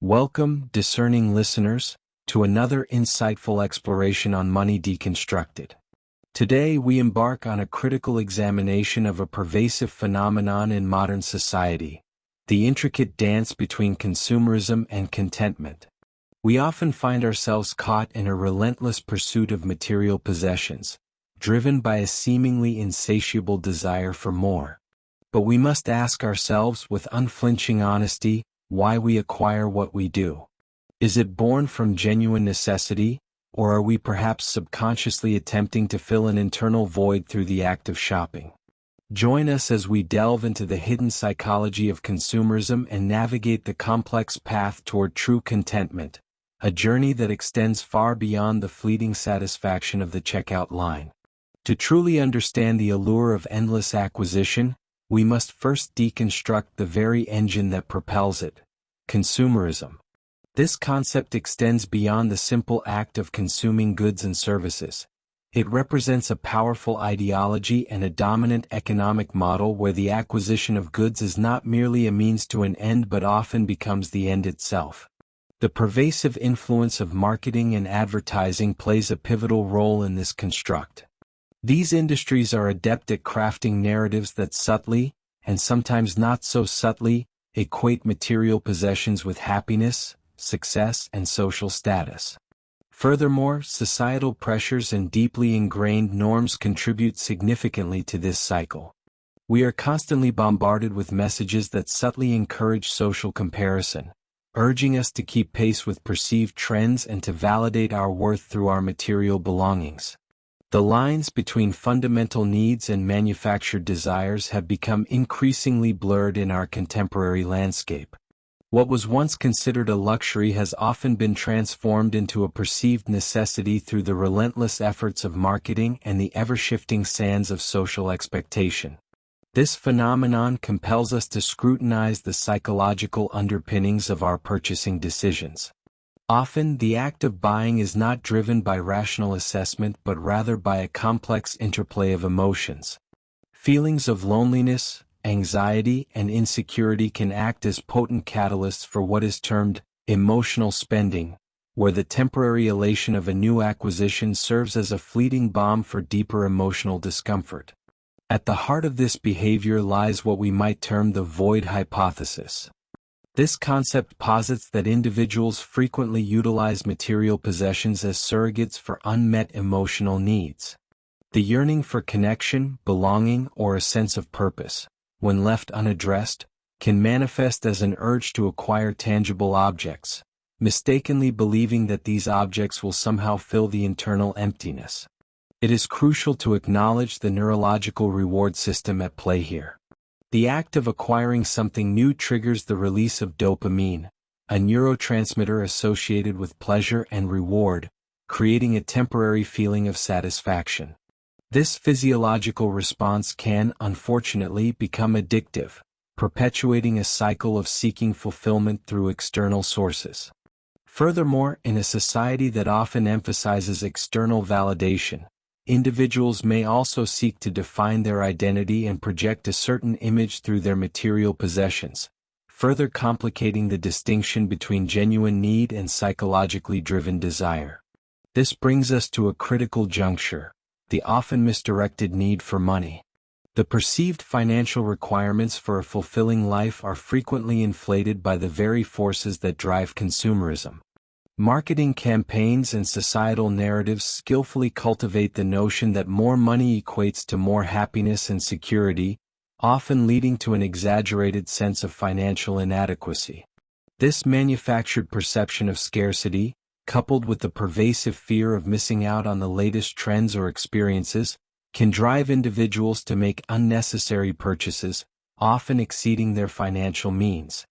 Welcome, discerning listeners, to another insightful exploration on Money Deconstructed. Today we embark on a critical examination of a pervasive phenomenon in modern society, the intricate dance between consumerism and contentment. We often find ourselves caught in a relentless pursuit of material possessions, driven by a seemingly insatiable desire for more. But we must ask ourselves with unflinching honesty, why we acquire what we do. Is it born from genuine necessity, or are we perhaps subconsciously attempting to fill an internal void through the act of shopping? Join us as we delve into the hidden psychology of consumerism and navigate the complex path toward true contentment, a journey that extends far beyond the fleeting satisfaction of the checkout line. To truly understand the allure of endless acquisition, we must first deconstruct the very engine that propels it: consumerism. This concept extends beyond the simple act of consuming goods and services. It represents a powerful ideology and a dominant economic model where the acquisition of goods is not merely a means to an end but often becomes the end itself. The pervasive influence of marketing and advertising plays a pivotal role in this construct. These industries are adept at crafting narratives that subtly, and sometimes not so subtly, equate material possessions with happiness, success, and social status. Furthermore, societal pressures and deeply ingrained norms contribute significantly to this cycle. We are constantly bombarded with messages that subtly encourage social comparison, urging us to keep pace with perceived trends and to validate our worth through our material belongings. The lines between fundamental needs and manufactured desires have become increasingly blurred in our contemporary landscape. What was once considered a luxury has often been transformed into a perceived necessity through the relentless efforts of marketing and the ever-shifting sands of social expectation. This phenomenon compels us to scrutinize the psychological underpinnings of our purchasing decisions. Often, the act of buying is not driven by rational assessment but rather by a complex interplay of emotions. Feelings of loneliness, anxiety, and insecurity can act as potent catalysts for what is termed emotional spending, where the temporary elation of a new acquisition serves as a fleeting balm for deeper emotional discomfort. At the heart of this behavior lies what we might term the void hypothesis. This concept posits that individuals frequently utilize material possessions as surrogates for unmet emotional needs. The yearning for connection, belonging, or a sense of purpose, when left unaddressed, can manifest as an urge to acquire tangible objects, mistakenly believing that these objects will somehow fill the internal emptiness. It is crucial to acknowledge the neurological reward system at play here. The act of acquiring something new triggers the release of dopamine, a neurotransmitter associated with pleasure and reward, creating a temporary feeling of satisfaction. This physiological response can, unfortunately, become addictive, perpetuating a cycle of seeking fulfillment through external sources. Furthermore, in a society that often emphasizes external validation, individuals may also seek to define their identity and project a certain image through their material possessions, further complicating the distinction between genuine need and psychologically driven desire. This brings us to a critical juncture: the often misdirected need for money. The perceived financial requirements for a fulfilling life are frequently inflated by the very forces that drive consumerism. Marketing campaigns and societal narratives skillfully cultivate the notion that more money equates to more happiness and security, often leading to an exaggerated sense of financial inadequacy. This manufactured perception of scarcity, coupled with the pervasive fear of missing out on the latest trends or experiences, can drive individuals to make unnecessary purchases, often exceeding their financial means.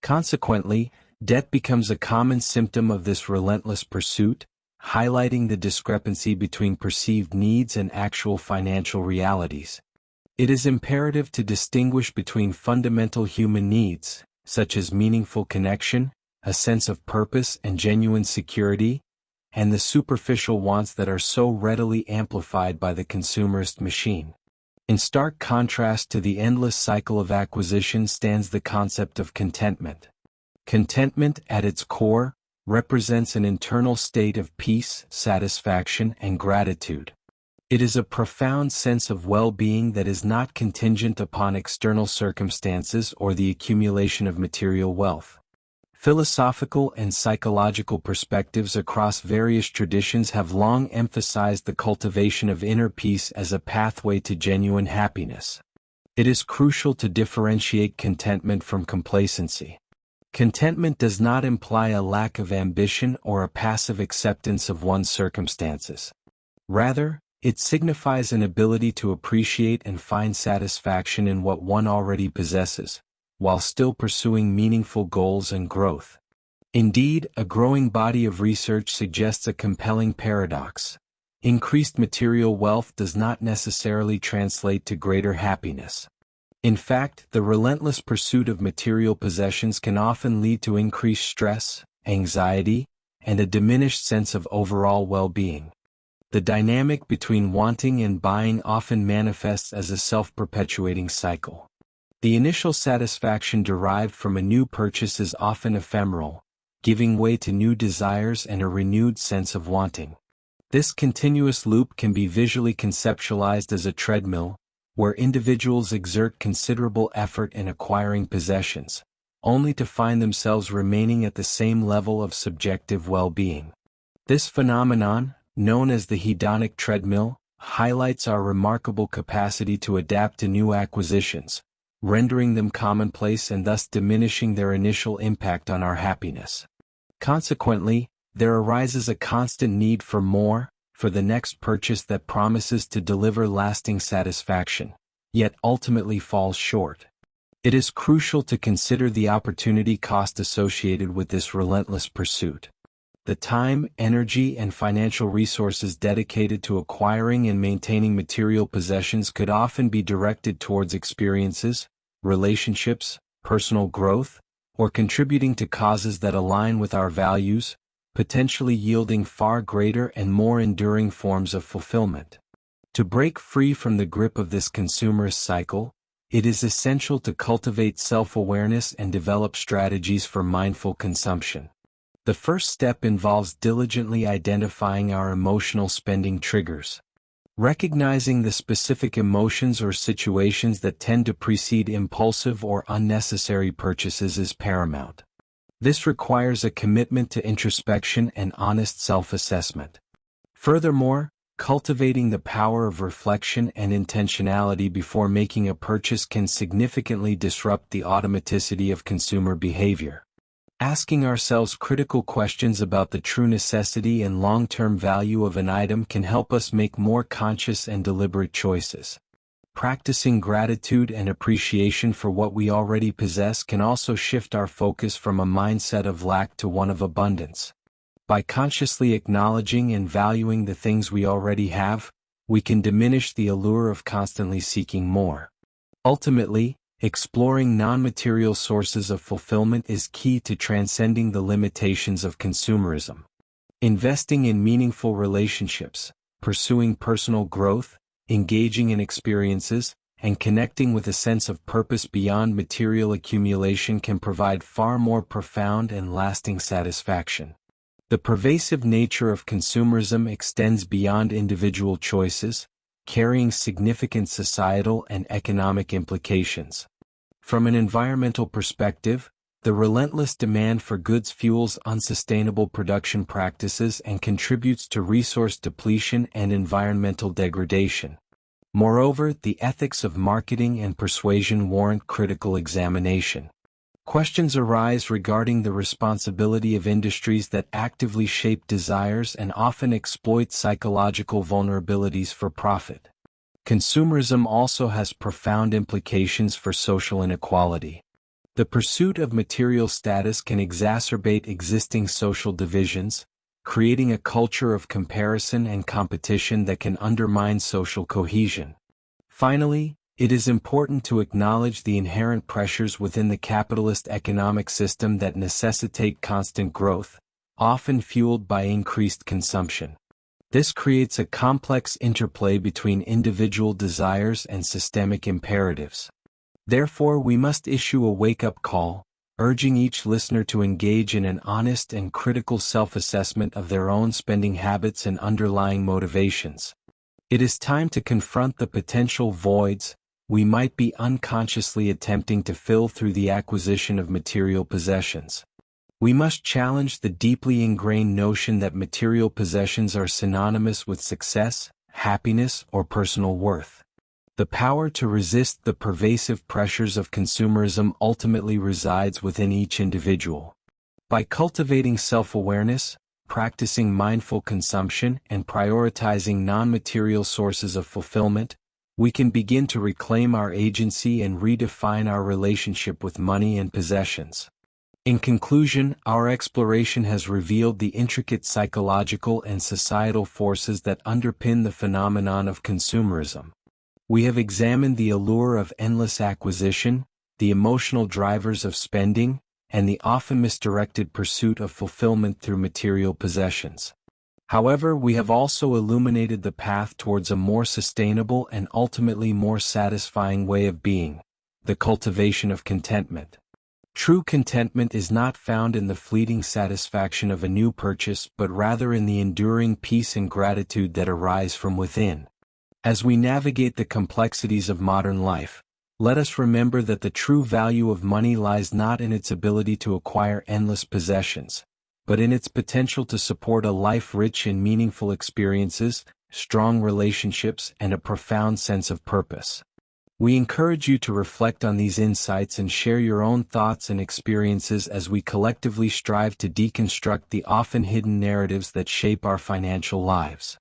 Consequently, debt becomes a common symptom of this relentless pursuit, highlighting the discrepancy between perceived needs and actual financial realities. It is imperative to distinguish between fundamental human needs, such as meaningful connection, a sense of purpose, and genuine security, and the superficial wants that are so readily amplified by the consumerist machine. In stark contrast to the endless cycle of acquisition stands the concept of contentment. Contentment, at its core, represents an internal state of peace, satisfaction, and gratitude. It is a profound sense of well-being that is not contingent upon external circumstances or the accumulation of material wealth. Philosophical and psychological perspectives across various traditions have long emphasized the cultivation of inner peace as a pathway to genuine happiness. It is crucial to differentiate contentment from complacency. Contentment does not imply a lack of ambition or a passive acceptance of one's circumstances. Rather, it signifies an ability to appreciate and find satisfaction in what one already possesses, while still pursuing meaningful goals and growth. Indeed, a growing body of research suggests a compelling paradox. Increased material wealth does not necessarily translate to greater happiness. In fact, the relentless pursuit of material possessions can often lead to increased stress, anxiety, and a diminished sense of overall well-being. The dynamic between wanting and buying often manifests as a self-perpetuating cycle. The initial satisfaction derived from a new purchase is often ephemeral, giving way to new desires and a renewed sense of wanting. This continuous loop can be visually conceptualized as a treadmill, where individuals exert considerable effort in acquiring possessions, only to find themselves remaining at the same level of subjective well-being. This phenomenon, known as the hedonic treadmill, highlights our remarkable capacity to adapt to new acquisitions, rendering them commonplace and thus diminishing their initial impact on our happiness. Consequently, there arises a constant need for more, for the next purchase that promises to deliver lasting satisfaction, yet ultimately falls short. It is crucial to consider the opportunity cost associated with this relentless pursuit. The time, energy, and financial resources dedicated to acquiring and maintaining material possessions could often be directed towards experiences, relationships, personal growth, or contributing to causes that align with our values, potentially yielding far greater and more enduring forms of fulfillment. To break free from the grip of this consumerist cycle, it is essential to cultivate self-awareness and develop strategies for mindful consumption. The first step involves diligently identifying our emotional spending triggers. Recognizing the specific emotions or situations that tend to precede impulsive or unnecessary purchases is paramount. This requires a commitment to introspection and honest self-assessment. Furthermore, cultivating the power of reflection and intentionality before making a purchase can significantly disrupt the automaticity of consumer behavior. Asking ourselves critical questions about the true necessity and long-term value of an item can help us make more conscious and deliberate choices. Practicing gratitude and appreciation for what we already possess can also shift our focus from a mindset of lack to one of abundance. By consciously acknowledging and valuing the things we already have, we can diminish the allure of constantly seeking more. Ultimately, exploring non-material sources of fulfillment is key to transcending the limitations of consumerism. Investing in meaningful relationships, pursuing personal growth, engaging in experiences, and connecting with a sense of purpose beyond material accumulation can provide far more profound and lasting satisfaction. The pervasive nature of consumerism extends beyond individual choices, carrying significant societal and economic implications. From an environmental perspective, the relentless demand for goods fuels unsustainable production practices and contributes to resource depletion and environmental degradation. Moreover, the ethics of marketing and persuasion warrant critical examination. Questions arise regarding the responsibility of industries that actively shape desires and often exploit psychological vulnerabilities for profit. Consumerism also has profound implications for social inequality. The pursuit of material status can exacerbate existing social divisions, creating a culture of comparison and competition that can undermine social cohesion. Finally, it is important to acknowledge the inherent pressures within the capitalist economic system that necessitate constant growth, often fueled by increased consumption. This creates a complex interplay between individual desires and systemic imperatives. Therefore, we must issue a wake-up call, urging each listener to engage in an honest and critical self-assessment of their own spending habits and underlying motivations. It is time to confront the potential voids we might be unconsciously attempting to fill through the acquisition of material possessions. We must challenge the deeply ingrained notion that material possessions are synonymous with success, happiness, or personal worth. The power to resist the pervasive pressures of consumerism ultimately resides within each individual. By cultivating self-awareness, practicing mindful consumption, and prioritizing non-material sources of fulfillment, we can begin to reclaim our agency and redefine our relationship with money and possessions. In conclusion, our exploration has revealed the intricate psychological and societal forces that underpin the phenomenon of consumerism. We have examined the allure of endless acquisition, the emotional drivers of spending, and the often misdirected pursuit of fulfillment through material possessions. However, we have also illuminated the path towards a more sustainable and ultimately more satisfying way of being, the cultivation of contentment. True contentment is not found in the fleeting satisfaction of a new purchase but rather in the enduring peace and gratitude that arise from within. As we navigate the complexities of modern life, let us remember that the true value of money lies not in its ability to acquire endless possessions, but in its potential to support a life rich in meaningful experiences, strong relationships, and a profound sense of purpose. We encourage you to reflect on these insights and share your own thoughts and experiences as we collectively strive to deconstruct the often hidden narratives that shape our financial lives.